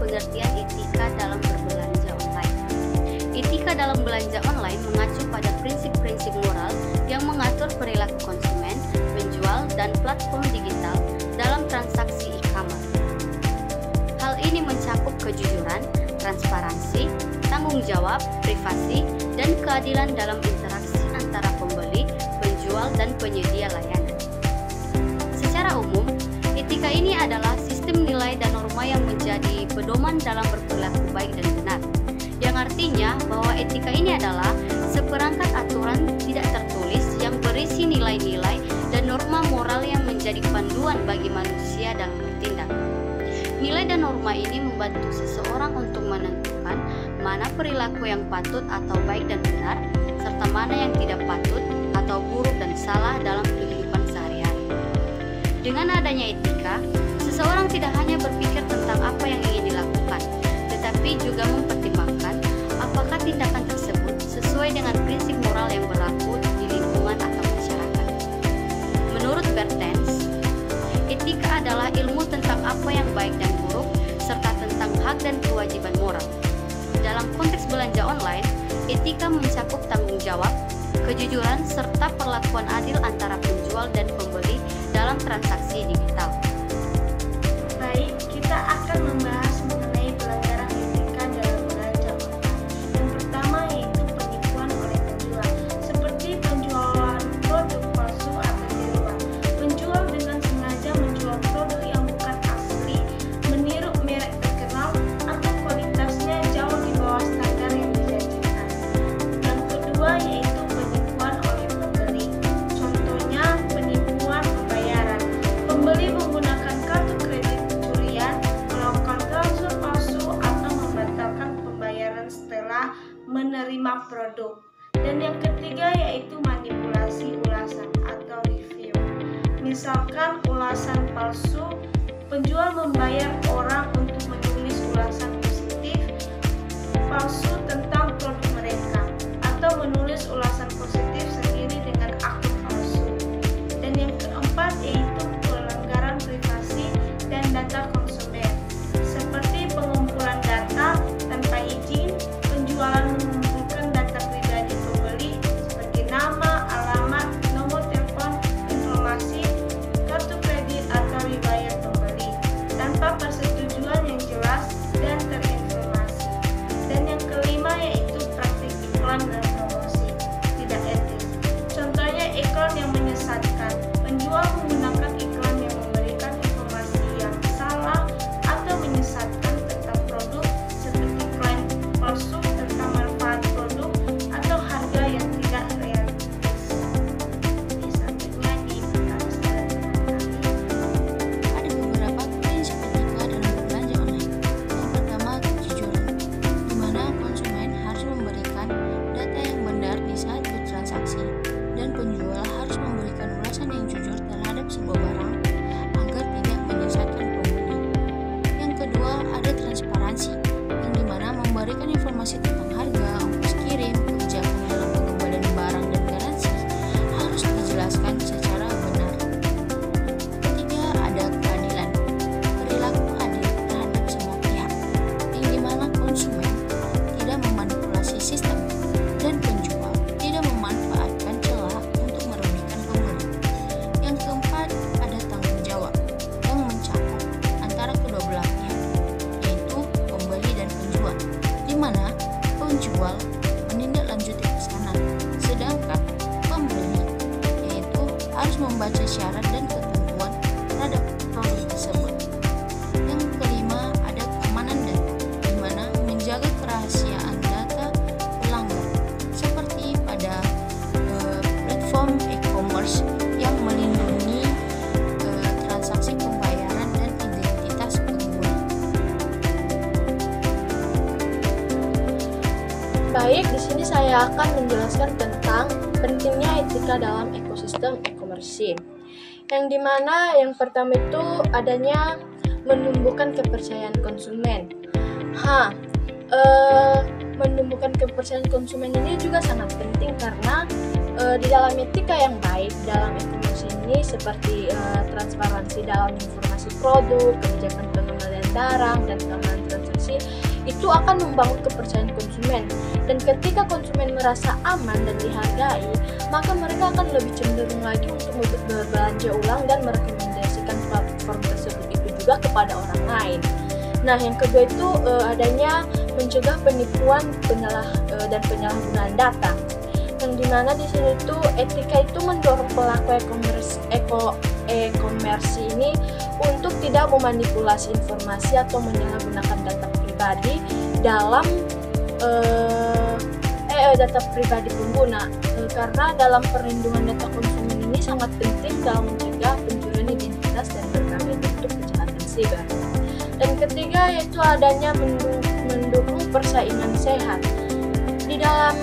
pengertian etika dalam berbelanja online. Etika dalam belanja online mengacu pada prinsip-prinsip moral yang mengatur perilaku konsumen, penjual, dan platform digital dalam transaksi e-commerce. Hal ini mencakup kejujuran, transparansi, tanggung jawab, privasi, dan keadilan dalam interaksi antara pembeli, penjual, dan penyedia layanan. Secara umum, etika ini adalah sistem nilai dan norma yang menjadi pedoman dalam berperilaku baik dan benar, yang artinya bahwa etika ini adalah seperangkat aturan tidak tertulis yang berisi nilai-nilai dan norma moral yang menjadi panduan bagi manusia dalam bertindak. Nilai dan norma ini membantu seseorang untuk menentukan mana perilaku yang patut atau baik dan benar, serta mana yang tidak patut atau buruk dan salah dalam kehidupan sehari-hari. Dengan adanya etika, seseorang tidak hanya berpikir tentang apa yang ingin dilakukan, tetapi juga mempertimbangkan apakah tindakan tersebut sesuai dengan prinsip moral yang berlaku di lingkungan atau masyarakat. Menurut Bertens, etika adalah ilmu tentang apa yang baik dan buruk, serta tentang hak dan kewajiban moral. Dalam konteks belanja online, etika mencakup tanggung jawab, kejujuran, serta perlakuan adil antara penjual dan pembeli dalam transaksi digital. Baik, kita akan membahas mengenai pelanggaran etika dalam belanja online. Yang pertama yaitu penipuan oleh penjual, seperti penjualan produk palsu atau tiruan. Penjual dengan sengaja menjual produk yang bukan asli, meniru merek terkenal, atau kualitasnya jauh di bawah standar yang dijanjikan. Yang kedua yaitu penipuan oleh pembeli. Contohnya penipuan pembayaran. Pembeli menggunakan kartu kredit curian, melakukan transfer palsu, atau membatalkan pembayaran setelah menerima produk. Dan yang ketiga yaitu manipulasi ulasan atau review. Misalkan ulasan palsu, penjual membayar orang untuk menulis ulasan positif palsu tentang produk mereka, atau menulis ulasan positif sendiri dengan akun palsu. Dan yang keempat yaitu pelanggaran privasi dan data konsumen, seperti pengumpulan data tanpa izin, penjualan mengumpulkan data pribadi pembeli seperti nama, alamat, nomor telepon, informasi, kartu kredit atau riwayat pembeli tanpa persetujuan yang jelas dan terinformasi. Dan yang kelima yaitu praktik iklan dan promosi tidak etis. Contohnya iklan yang menyesatkan. Penjual menggunakan iklan yang memberikan informasi yang salah atau menyesatkan tentang produk, seperti klaim palsu tentang manfaat produk atau harga yang tidak realistis. Selanjutnya di pertanyaan kami. Ada beberapa prinsip etika dalam berbelanja online. Yang pertama, kejujuran, di mana konsumen harus memberikan data yang benar di saat bertransaksi, dan penjual harus memberikan ulasan yang jujur terhadap sebuah barang agar tidak menyesatkan pembeli. Yang kedua, ada transparansi, yang di mana memberikan informasi tentang harga, ongkos kirim, kebijakan dalam pengembalian barang, dan garansi harus dijelaskan secara benar. Ketiga, ada keadilan, perilaku adil terhadap semua pihak, yang dimana konsumen tidak memanipulasi sistem dan penjual tidak memanfaatkan celah untuk merugikan pembeli. Yang keempat, ada tanggung jawab yang mencakup antara kedua belah pihak, yaitu pembeli dan penjual, di mana penjual menindaklanjuti pesanan, sedangkan pembeli yaitu harus membaca syarat dan ketentuan terhadap produk tersebut. Yang kelima, ada keamanan data, di mana menjaga kerahasiaan data pelanggan, seperti pada platform e-commerce yang melindungi transaksi pembayaran dan identitas pengguna. Baik, di sini saya akan menjelaskan tentang pentingnya etika dalam ekosistem e-commerce. Yang dimana yang pertama itu adanya menumbuhkan kepercayaan konsumen. Menumbuhkan kepercayaan konsumen ini juga sangat penting karena di dalam etika yang baik dalam e-commerce ini seperti transparansi dalam informasi produk, kebijakan pengembalian barang, dan keamanan transaksi informasi itu akan membangun kepercayaan konsumen. Dan ketika konsumen merasa aman dan dihargai, maka mereka akan lebih cenderung lagi untuk berbelanja ulang dan merekomendasikan platform tersebut itu juga kepada orang lain. Nah, yang kedua itu adanya mencegah penipuan dan penyalahgunaan data. Yang dimana di sini itu etika itu mendorong pelaku e-commerce ini untuk tidak memanipulasi informasi atau menyalahgunakan data pribadi dalam data pribadi pengguna, karena dalam perlindungan data konsumen ini sangat penting dalam mencegah pencurian identitas dan berbagai bentuk kejahatan siber. Dan ketiga yaitu adanya mendukung persaingan sehat. Di dalam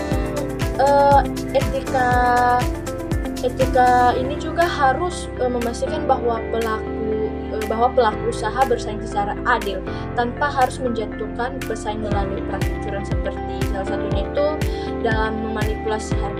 etika ini juga harus memastikan bahwa pelaku usaha bersaing secara adil tanpa harus menjatuhkan pesaing melalui praktik curang seperti salah satunya itu dalam memanipulasi harga